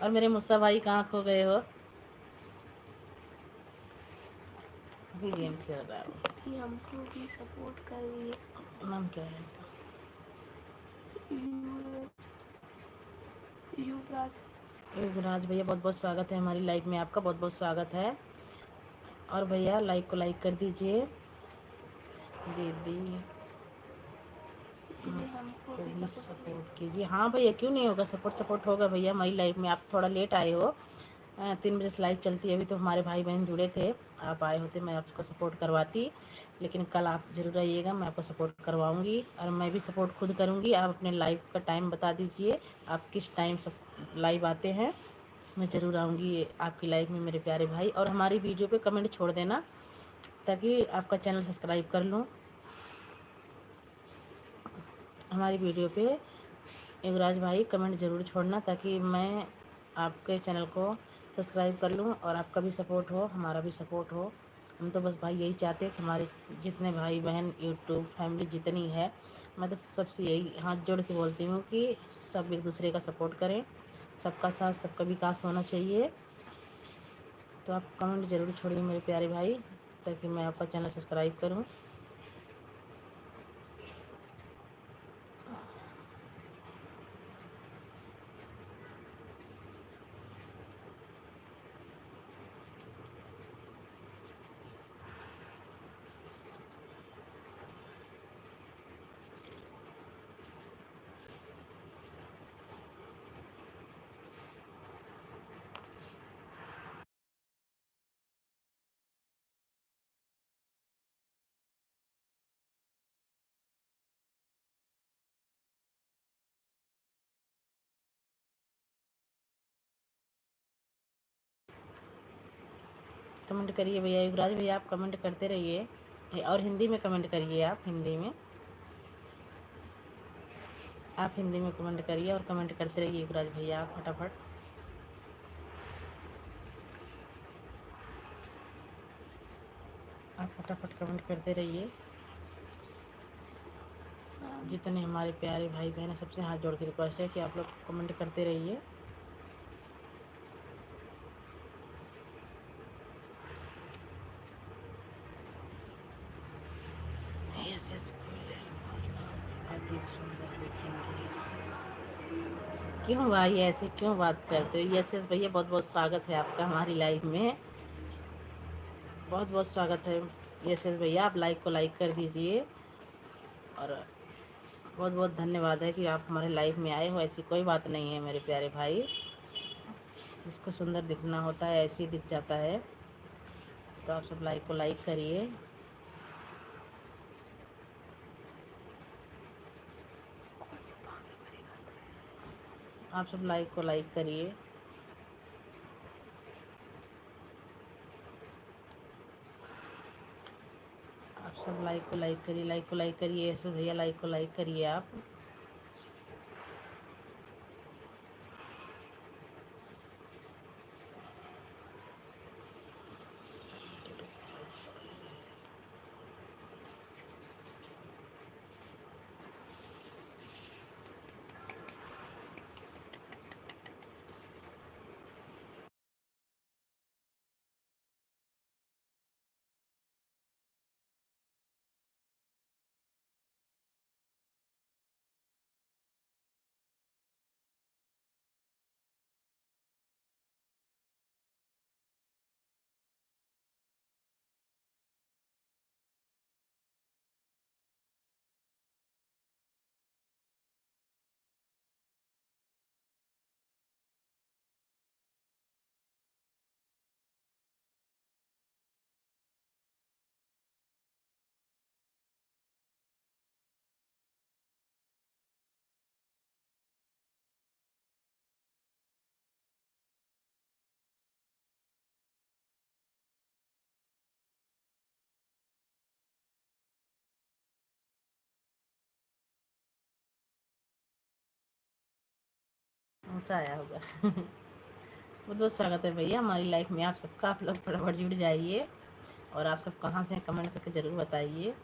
और मेरे मुस्सा भाई कहाँ खो गए हो? अभी गेम खेल रहा है। ये हमको भी सपोर्ट कर रही है। नाम क्या है इनका? युवराज। युवराज भैया, बहुत बहुत स्वागत है हमारी लाइव में, आपका बहुत बहुत स्वागत है। और भैया लाइक को लाइक कर दीजिए। दीदी हमको को भी भी सपोर्ट सपोर्ट कीजिए। हाँ भैया, क्यों नहीं होगा सपोर्ट होगा भैया हमारी लाइव में। आप थोड़ा लेट आए हो। 3 बजे से लाइव चलती है। अभी तो हमारे भाई बहन जुड़े थे, आप आए होते मैं आपको सपोर्ट करवाती। लेकिन कल आप ज़रूर आइएगा, मैं आपको सपोर्ट करवाऊँगी। और मैं भी सपोर्ट खुद करूँगी। आप अपने लाइव का टाइम बता दीजिए, आप किस टाइम सब लाइव आते हैं। मैं ज़रूर आऊँगी आपकी लाइव में मेरे प्यारे भाई। और हमारी वीडियो पे कमेंट छोड़ देना, ताकि आपका चैनल सब्सक्राइब कर लूँ। हमारी वीडियो पे युवराज भाई कमेंट ज़रूर छोड़ना, ताकि मैं आपके चैनल को सब्सक्राइब कर लूँ और आपका भी सपोर्ट हो, हमारा भी सपोर्ट हो। हम तो बस भाई यही चाहते हैं कि हमारे जितने भाई बहन यूट्यूब फैमिली जितनी है, मैं तो सबसे यही हाथ जोड़ के बोलती हूँ कि सब एक दूसरे का सपोर्ट करें। सबका साथ सबका विकास होना चाहिए। तो आप कमेंट ज़रूर छोड़िए मेरे प्यारे भाई, ताकि मैं आपका चैनल सब्सक्राइब करूँ। कमेंट करिए भैया, युवराज भैया आप कमेंट करते रहिए। और हिंदी में कमेंट करिए, आप हिंदी में। आप हिंदी में कमेंट करिए और कमेंट करते रहिए युवराज भैया आप फटाफट। आप फटाफट कमेंट करते रहिए। जितने हमारे प्यारे भाई बहन हैं सबसे हाथ जोड़ के रिक्वेस्ट है कि आप लोग कमेंट करते रहिए। यस यस अधिक सुंदर लिखेंगे। क्यों भाई ऐसे क्यों बात करते हो? यस यस भैया बहुत बहुत स्वागत है आपका हमारी लाइव में, बहुत बहुत स्वागत है। यस यस भैया आप लाइक को लाइक कर दीजिए और बहुत बहुत धन्यवाद है कि आप हमारे लाइव में आए हो। ऐसी कोई बात नहीं है मेरे प्यारे भाई, जिसको सुंदर दिखना होता है ऐसे ही दिख जाता है। तो आप सब लाइक को लाइक करिए। आप सब लाइक को लाइक करिए। आप सब लाइक को लाइक करिए, लाइक को लाइक करिए। ऐसे भैया लाइक को लाइक करिए आप। गुस्सा आया होगा बहुत बहुत स्वागत है भैया हमारी लाइफ में आप सबका। आप लोग फटाफट जुड़ जाइए और आप सब कहाँ से हैं कमेंट करके ज़रूर बताइए।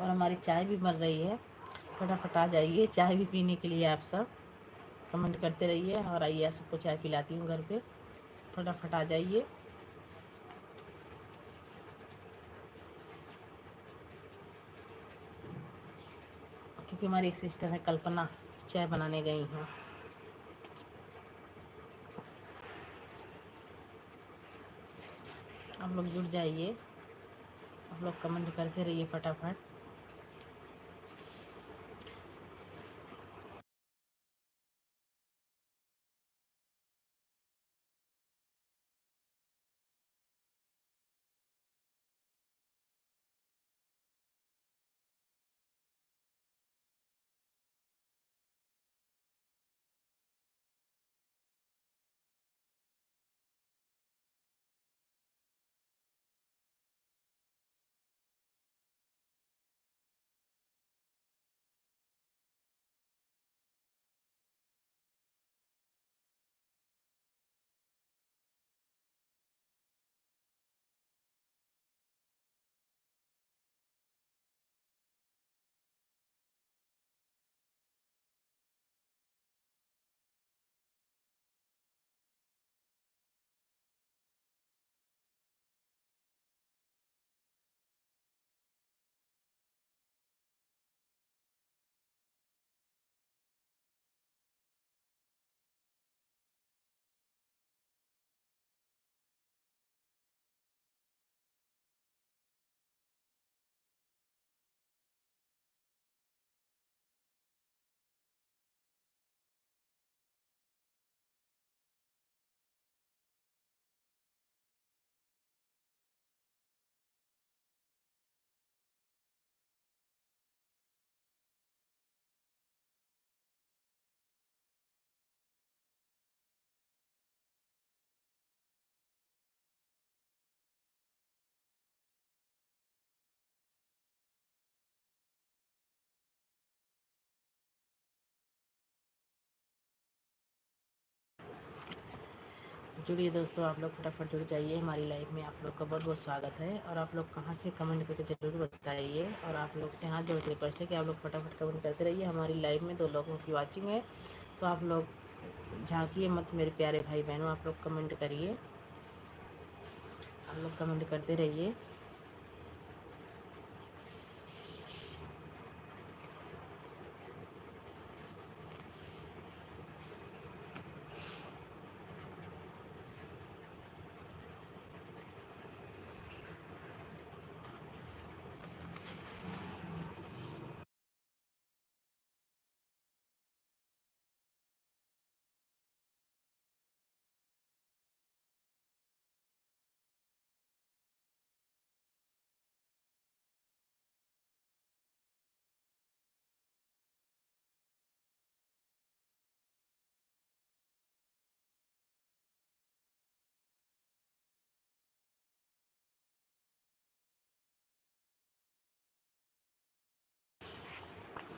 और हमारी चाय भी बन रही है, फटाफट आ जाइए चाय भी पीने के लिए। आप सब कमेंट करते रहिए और आइए आप सबको चाय पिलाती हूँ घर पे। फटाफट आ जाइए। क्योंकि हमारी एक सिस्टर है कल्पना, चाय बनाने गई हैं। आप लोग जुड़ जाइए, आप लोग कमेंट करते रहिए फटाफट। जुड़िए दोस्तों, आप लोग फटाफट जुड़ जाइए हमारी लाइव में। आप लोग का बहुत बहुत स्वागत है। और आप लोग कहाँ से कमेंट करके ज़रूर बताइए। और आप लोग से हाथ जोड़ के रिक्वेस्ट है कि आप लोग फटाफट कमेंट करते रहिए। हमारी लाइव में 2 लोगों की वॉचिंग है, तो आप लोग झांकिए मत मेरे प्यारे भाई बहनों, आप लोग कमेंट करिए, आप लोग कमेंट करते रहिए।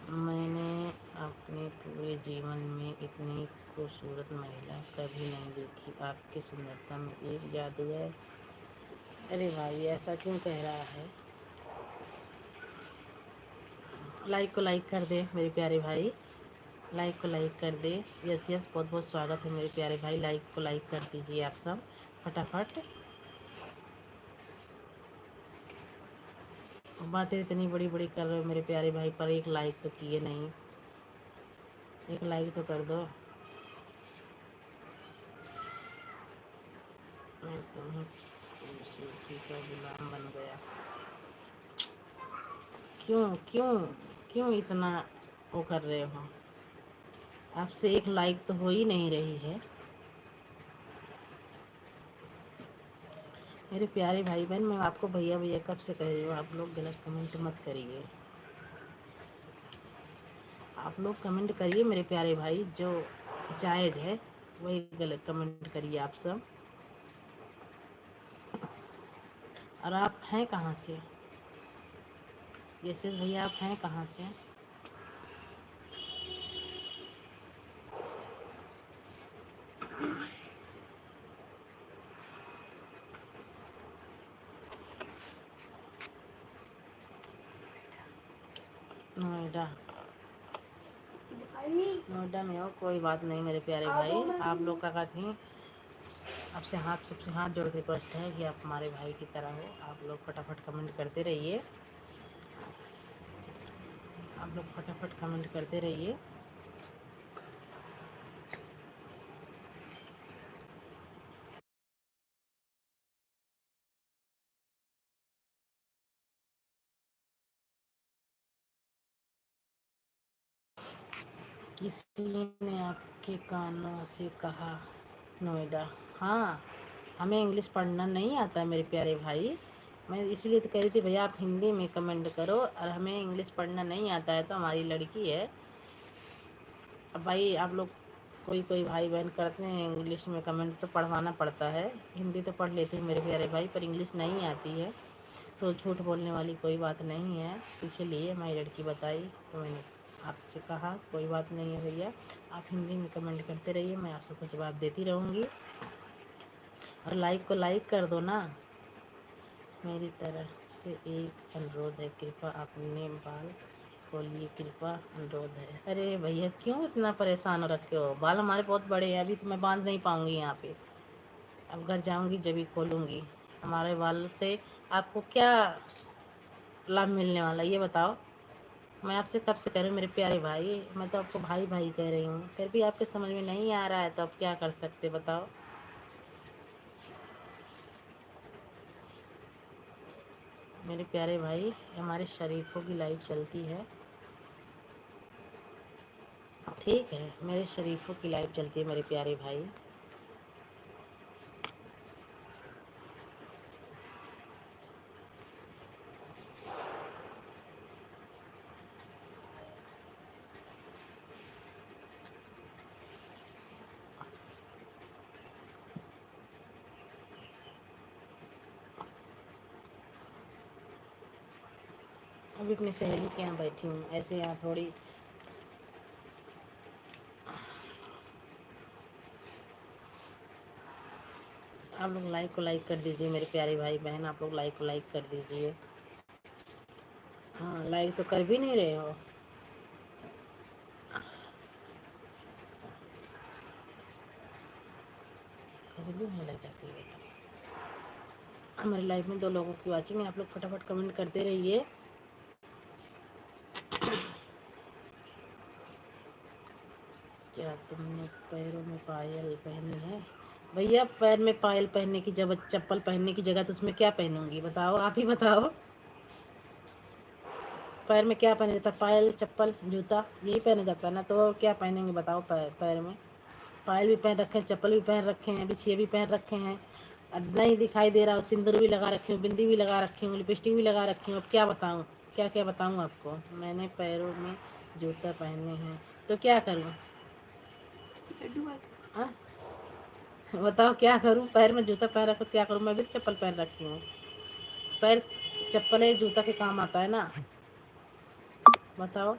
मैंने अपने पूरे जीवन में इतनी खूबसूरत महिला कभी नहीं देखी। आपकी सुंदरता में एक जादू है। अरे भाई, ऐसा क्यों कह रहा है? लाइक को लाइक कर दे मेरे प्यारे भाई, लाइक को लाइक कर दे। यस यस, बहुत बहुत स्वागत है मेरे प्यारे भाई। लाइक को लाइक कर दीजिए आप सब फटाफट। बातें इतनी बड़ी बड़ी कर रहे हो मेरे प्यारे भाई, पर एक लाइक तो किए नहीं। एक लाइक तो कर दो। मैं तुम्हें खूबसूरती का गुलाम बन गया। क्यों क्यों क्यों इतना वो कर रहे हो? आपसे एक लाइक तो हो ही नहीं रही है मेरे प्यारे भाई बहन। मैं आपको भैया भैया कब से कह रही हूँ, आप लोग गलत कमेंट मत करिए। आप लोग कमेंट करिए मेरे प्यारे भाई, जो जायज़ है वही गलत कमेंट करिए आप सब। और आप हैं कहाँ से? यशस भैया, आप हैं कहाँ से? नोएडा। नोएडा में हो, कोई बात नहीं मेरे प्यारे भाई। आप लोग का कहती आपसे सबसे हाथ जोड़ के रिक्वेस्ट है कि आप हमारे भाई की तरह हो। आप लोग फटाफट कमेंट करते रहिए, आप लोग फटाफट कमेंट करते रहिए। किसी ने आपके कानों से कहा नोएडा? हाँ, हमें इंग्लिश पढ़ना नहीं आता है मेरे प्यारे भाई। मैं इसलिए तो कह रही थी भैया आप हिंदी में कमेंट करो, और हमें इंग्लिश पढ़ना नहीं आता है तो हमारी लड़की है। अब भाई आप लोग कोई कोई भाई बहन करते हैं इंग्लिश में कमेंट, तो पढ़वाना पड़ता है। हिंदी तो पढ़ लेती हूँ मेरे प्यारे भाई, पर इंग्लिश नहीं आती है, तो झूठ बोलने वाली कोई बात नहीं है। इसलिए हमारी लड़की बताई तो मैंने आपसे कहा कोई बात नहीं है भैया, आप हिंदी में कमेंट करते रहिए, मैं आप सबको जवाब देती रहूँगी। और लाइक को लाइक कर दो ना। मेरी तरफ से एक अनुरोध है, कृपया अपने बाल खोलिए, कृपया अनुरोध है। अरे भैया क्यों इतना परेशान हो रखे हो? बाल हमारे बहुत बड़े हैं, अभी तो मैं बांध नहीं पाऊँगी यहाँ पे। अब घर जाऊँगी जब ही खोलूँगी। हमारे बाल से आपको क्या लाभ मिलने वाला ये बताओ? मैं आपसे कब से कह रही हूँ मेरे प्यारे भाई, मैं तो आपको भाई भाई कह रही हूँ, फिर भी आपके समझ में नहीं आ रहा है, तो आप क्या कर सकते बताओ? मेरे प्यारे भाई, हमारे शरीफों की लाइफ चलती है, ठीक है? मेरे शरीफों की लाइफ चलती है मेरे प्यारे भाई। अभी अपनी सहेली के यहाँ बैठी हूँ, ऐसे यहाँ थोड़ी। आप लोग लाइक को लाइक कर दीजिए मेरे प्यारे भाई बहन, आप लोग लाइक को लाइक कर दीजिए। हाँ, लाइक तो कर भी नहीं रहे हो। कर भी नहीं लग जाती है। हमारे लाइव में 2 लोगों की वाचिंग है, आप लोग फटाफट कमेंट करते रहिए। क्या तुमने पैरों में पायल पहनी है? भैया पैर में पायल पहनने की जब चप्पल पहनने की जगह तो उसमें क्या पहनूंगी बताओ, आप ही बताओ। पैर में क्या पहना जाता है? पायल, चप्पल, जूता, यही पहना जाता है ना, तो क्या पहनेंगे बताओ? पैर में पायल भी पहन रखे हैं, चप्पल भी पहन रखे हैं, बिछिए भी पहन रखे हैं, अब नहीं दिखाई दे रहा, सिंदूर भी लगा रखी हूँ, बिंदी भी लगा रखी हूँ, लिपस्टिक भी लगा रखी हूँ। अब क्या बताऊँ, क्या क्या बताऊँ आपको? मैंने पैरों में जूता पहने हैं तो क्या करूँ? हाँ, बताओ क्या करूँ? पैर में जूता पहन रखो क्या करूँ? मैं भी तो चप्पल पहन रखी हूँ। पैर चप्पल है, जूता के काम आता है ना, बताओ।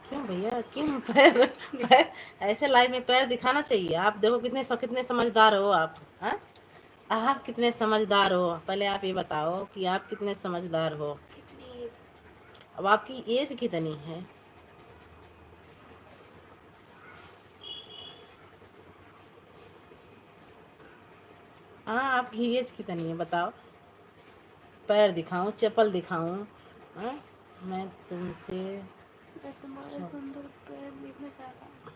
क्यों भैया, क्यों पैर ऐसे लाइव में पैर दिखाना चाहिए? आप देखो कितने समझदार हो आप। हाँ, आप कितने समझदार हो, पहले आप ये बताओ कि आप कितने समझदार हो। अब आपकी एज कितनी है? हाँ, आपकी एज कितनी है बताओ? पैर दिखाऊं, चप्पल दिखाऊं? हाँ, मैं तुमसे तुम्हारे सुंदर पैर देखना चाहता हूँ।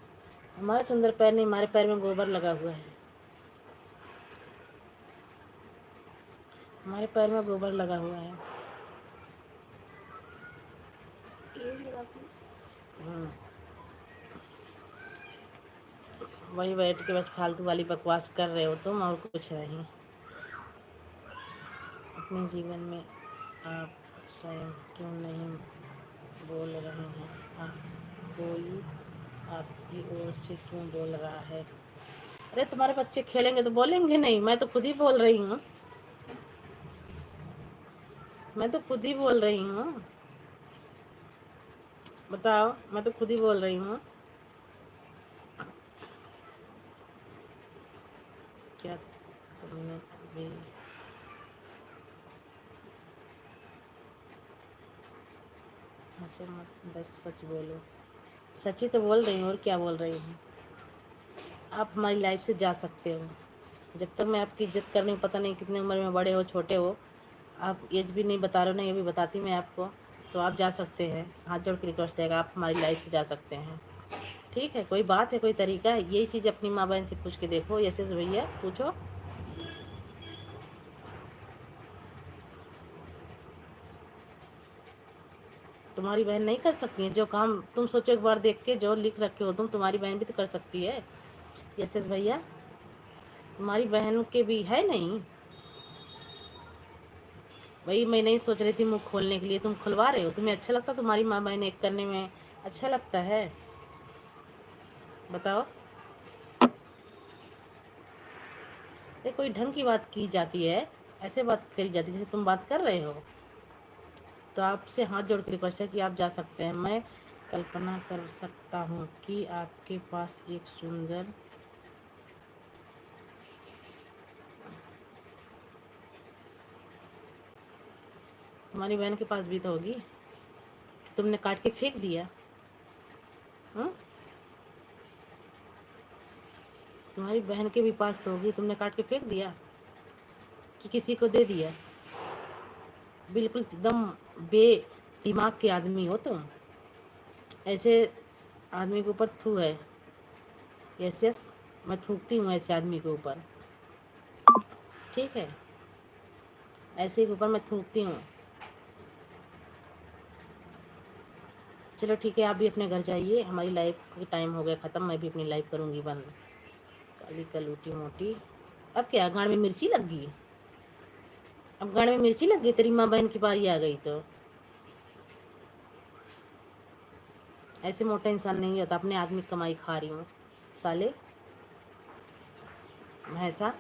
हमारे सुंदर पैर नहीं, हमारे पैर में गोबर लगा हुआ है। हमारे पैर में गोबर लगा हुआ है। हाँ, वही बैठ के बस फालतू वाली बकवास कर रहे हो तुम, और कुछ नहीं। अपने जीवन में आप स्वयं क्यों नहीं बोल रहे हैं? आप कोई आपकी ओर से क्यों बोल रहा है? अरे तुम्हारे बच्चे खेलेंगे तो बोलेंगे नहीं, मैं तो खुद ही बोल रही हूँ। मैं तो खुद ही बोल रही हूँ, बताओ, मैं तो खुद ही बोल रही हूँ। क्या तुमने भी हंसो मत, बस सच बोलो। सच ही तो बोल रही हूँ, और क्या बोल रही हूँ? आप हमारी लाइफ से जा सकते हो, जब तक मैं आपकी इज्जत कर रही हूँ। पता नहीं कितने उम्र में बड़े हो छोटे हो, आप एज भी नहीं बता रहे हो ना, ये भी बताती मैं आपको। तो आप जा सकते हैं, हाथ जोड़ के रिक्वेस्ट है, आप हमारी लाइफ से जा सकते हैं। ठीक है, कोई बात है, कोई तरीका है? यही चीज़ अपनी माँ बहन से पूछ के देखो, यशस भैया पूछो। तुम्हारी बहन नहीं कर सकती है जो काम तुम सोचो? एक बार देख के जो लिख रखे हो तुम, तुम्हारी बहन भी तो कर सकती है। यशस भैया, तुम्हारी बहन के भी है नहीं? वही मैं नहीं सोच रही थी मुंह खोलने के लिए, तुम खुलवा रहे हो। तुम्हें अच्छा लगता तुम्हारी माँ बहन एक करने में? अच्छा लगता है? बताओ। ये कोई ढंग की बात की जाती है? ऐसे बात करी जाती है जैसे तुम बात कर रहे हो? तो आपसे हाथ जोड़ के रिक्वेस्ट है कि आप जा सकते हैं। मैं कल्पना कर सकता हूँ कि आपके पास एक सुंदर तुम्हारी बहन के पास भी तो होगी, तुमने काट के फेंक दिया। हाँ, तुम्हारी बहन के भी पास तो होगी, तुमने काट के फेंक दिया कि किसी को दे दिया? बिल्कुल एकदम बे दिमाग के आदमी हो तुम। ऐसे आदमी के ऊपर थू है। यस यस, मैं थूकती हूँ ऐसे आदमी के ऊपर। ठीक है, ऐसे के ऊपर मैं थूकती हूँ। चलो ठीक है, आप भी अपने घर जाइए, हमारी लाइफ की टाइम हो गया ख़त्म, मैं भी अपनी लाइफ करूँगी बंद। काली कलूटी मोटी। अब क्या गाड़ में मिर्ची लग गई? अब गाड़ में मिर्ची लग गई, तेरी माँ बहन की बारी आ गई तो? ऐसे मोटा इंसान नहीं होता, अपने आदमी की कमाई खा रही हूँ साले। भैंसा